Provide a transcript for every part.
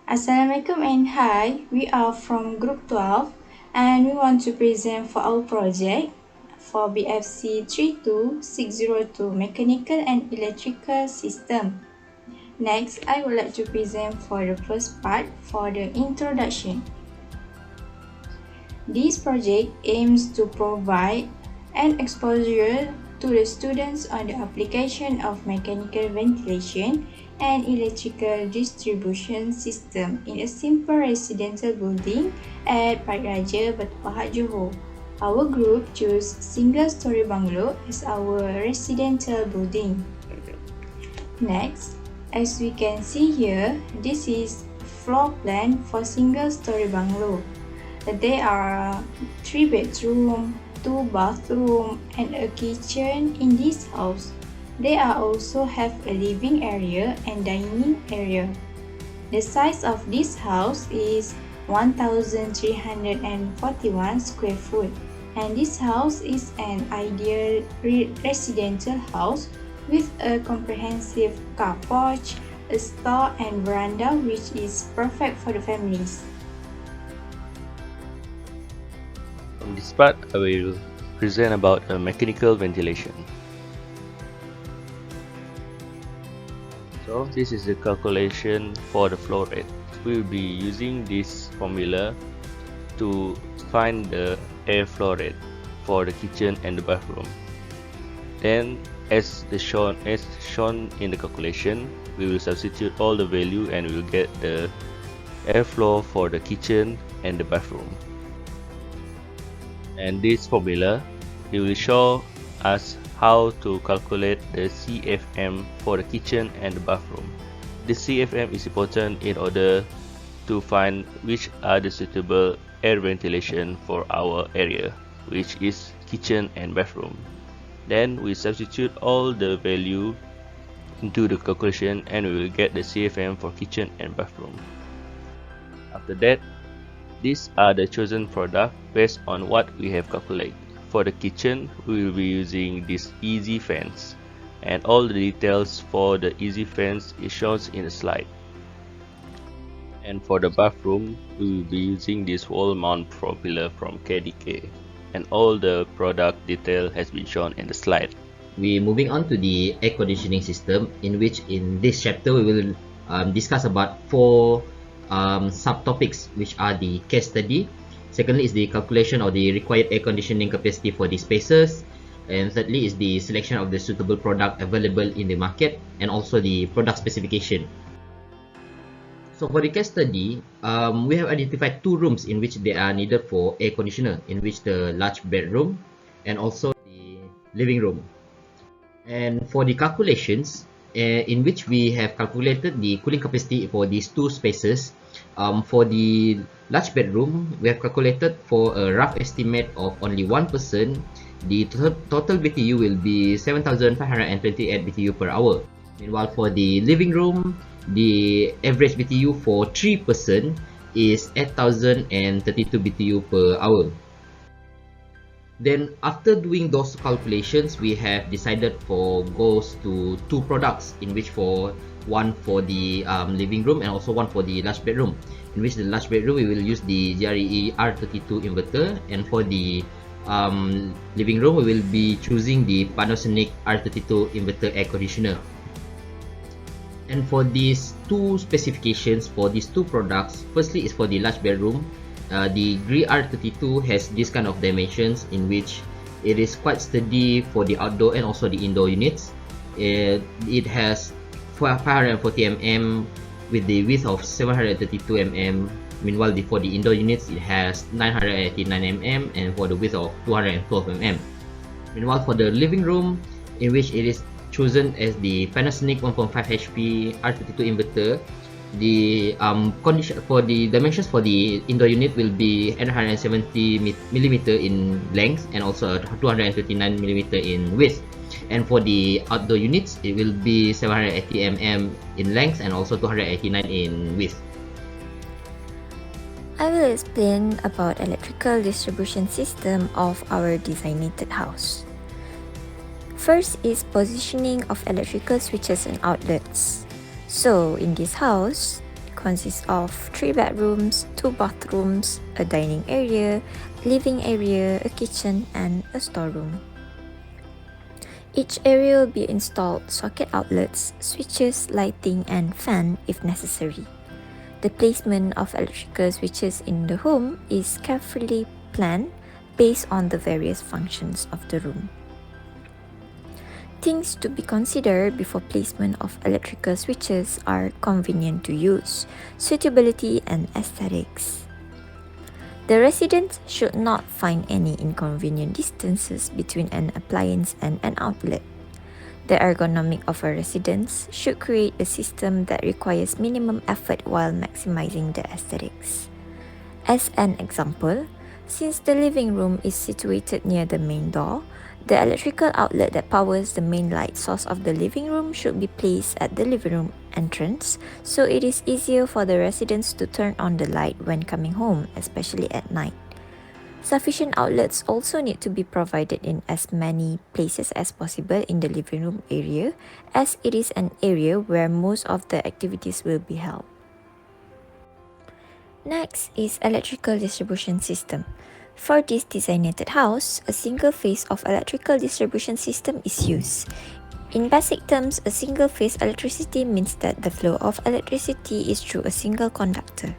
Assalamualaikum and hi, we are from Group 12 and we want to present for our project for BFC 32602 Mechanical and Electrical System. Next, I would like to present for the first part for the introduction. This project aims to provide an exposure to the students on the application of mechanical ventilation and electrical distribution system in a simple residential building at Park Raja, Batu Pahat, Johor. Our group chose single-story bungalow as our residential building. Next, as we can see here, this is floor plan for single-story bungalow. There are 3 bedrooms, 2 bathrooms, and a kitchen in this house. They also have a living area and dining area. The size of this house is 1,341 square foot, and this house is an ideal residential house with a comprehensive car porch, a store and veranda which is perfect for the families. On this part, I will present about mechanical ventilation. So this is the calculation for the flow rate. We will be using this formula to find the air flow rate for the kitchen and the bathroom. Then as shown in the calculation, we will substitute all the value and we will get the airflow for the kitchen and the bathroom. And this formula, it will show us how to calculate the CFM for the kitchen and the bathroom. The CFM is important in order to find which are the suitable air ventilation for our area, which is kitchen and bathroom. Then we substitute all the value into the calculation and we will get the CFM for kitchen and bathroom. After that, these are the chosen product based on what we have calculated. For the kitchen, we will be using these easy fans, and all the details for the easy fans is shown in the slide. And for the bathroom, we will be using this wall mount propeller from KDK, and all the product detail has been shown in the slide. We moving on to the air conditioning system, in which in this chapter we will discuss about 4 subtopics, which are the case study. Secondly is the calculation of the required air conditioning capacity for the spaces, and thirdly is the selection of the suitable product available in the market, and also the product specification. So for the case study, we have identified 2 rooms in which they are needed for air conditioner, in which the large bedroom and also the living room. And for the calculations, in which we have calculated the cooling capacity for these 2 spaces. For the large bedroom, we have calculated for a rough estimate of only 1 person. The total BTU will be 7,528 BTU per hour. Meanwhile, for the living room, the average BTU for 3 person is 8,032 BTU per hour. Then after doing those calculations, we have decided for goes to 2 products, in which for one for the living room and also one for the large bedroom. In which the large bedroom we will use the ZARITH R32 inverter, and for the living room we will be choosing the Panasonic R32 inverter air conditioner. And for these 2 specifications for these 2 products, firstly is for the large bedroom. The GRI R32 has this kind of dimensions, in which it is quite sturdy for the outdoor and also the indoor units. It has 540 mm with the width of 732 mm. Meanwhile, for the indoor units, it has 989 mm and for the width of 212 mm. Meanwhile, for the living room, in which it is chosen as the Panasonic 1.5 HP R32 inverter, the condition for the dimensions for the indoor unit will be 870 mm in length and also 229 mm in width. And for the outdoor units, it will be 780 mm in length and also 289 in width. I will explain about electrical distribution system of our designated house. First is positioning of electrical switches and outlets. So in this house, consists of 3 bedrooms, 2 bathrooms, a dining area, living area, a kitchen, and a storeroom. Each area will be installed socket outlets, switches, lighting, and fan if necessary. The placement of electrical switches in the home is carefully planned based on the various functions of the room. Things to be considered before placement of electrical switches are convenient to use, suitability, and aesthetics. The residents should not find any inconvenient distances between an appliance and an outlet. The ergonomic of a residence should create a system that requires minimum effort while maximizing the aesthetics. As an example, since the living room is situated near the main door, the electrical outlet that powers the main light source of the living room should be placed at the living room entrance, so it is easier for the residents to turn on the light when coming home, especially at night. Sufficient outlets also need to be provided in as many places as possible in the living room area, as it is an area where most of the activities will be held. Next is electrical distribution system. For this designated house, a single phase of electrical distribution system is used. In basic terms, a single phase electricity means that the flow of electricity is through a single conductor.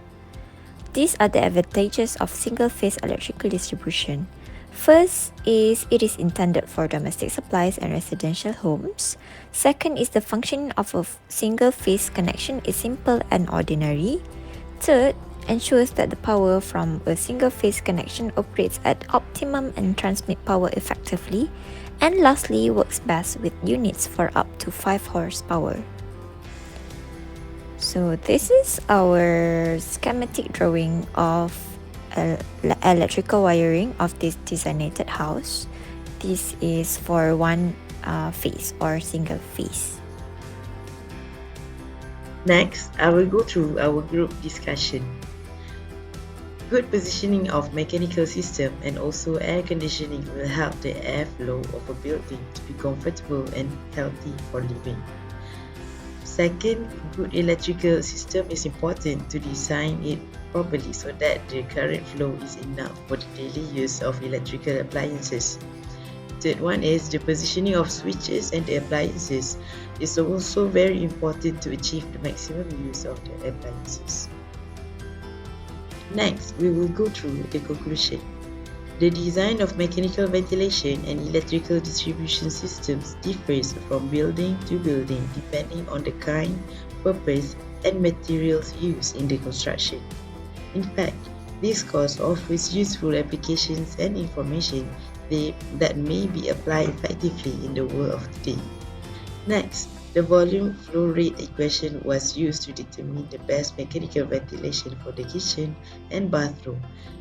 These are the advantages of single phase electrical distribution. First is it is intended for domestic supplies and residential homes. Second is the functioning of a single phase connection is simple and ordinary. Third, ensures that the power from a single phase connection operates at optimum and transmit power effectively. And lastly, works best with units for up to 5 horsepower. So this is our schematic drawing of electrical wiring of this designated house. This is for one phase or single phase. Next, I will go through our group discussion. Good positioning of mechanical system and also air conditioning will help the airflow of a building to be comfortable and healthy for living. Second, good electrical system is important to design it properly so that the current flow is enough for the daily use of electrical appliances. Third one is the positioning of switches and the appliances is also very important to achieve the maximum use of the appliances. Next, we will go through the conclusion. The design of mechanical ventilation and electrical distribution systems differs from building to building depending on the kind, purpose, and materials used in the construction. In fact, this course offers useful applications and information that may be applied effectively in the world of today. Next, the volume flow rate equation was used to determine the best mechanical ventilation for the kitchen and bathroom.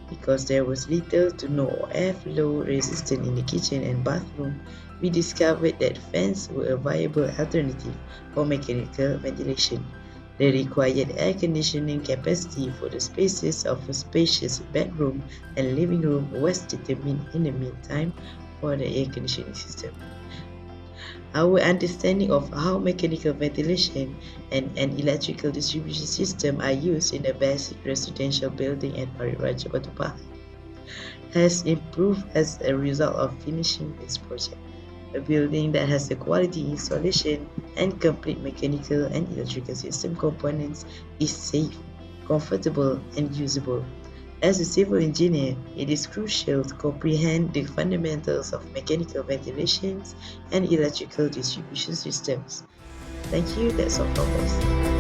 Because there was little to no airflow resistance in the kitchen and bathroom, we discovered that fans were a viable alternative for mechanical ventilation. The required air conditioning capacity for the spaces of a spacious bedroom and living room was determined in the meantime for the air conditioning system. Our understanding of how mechanical ventilation and an electrical distribution system are used in a basic residential building at Parit Raja Batu Pahat has improved as a result of finishing this project. A building that has a quality installation and complete mechanical and electrical system components is safe, comfortable, and usable. As a civil engineer, it is crucial to comprehend the fundamentals of mechanical ventilation and electrical distribution systems. Thank you, that's all from us.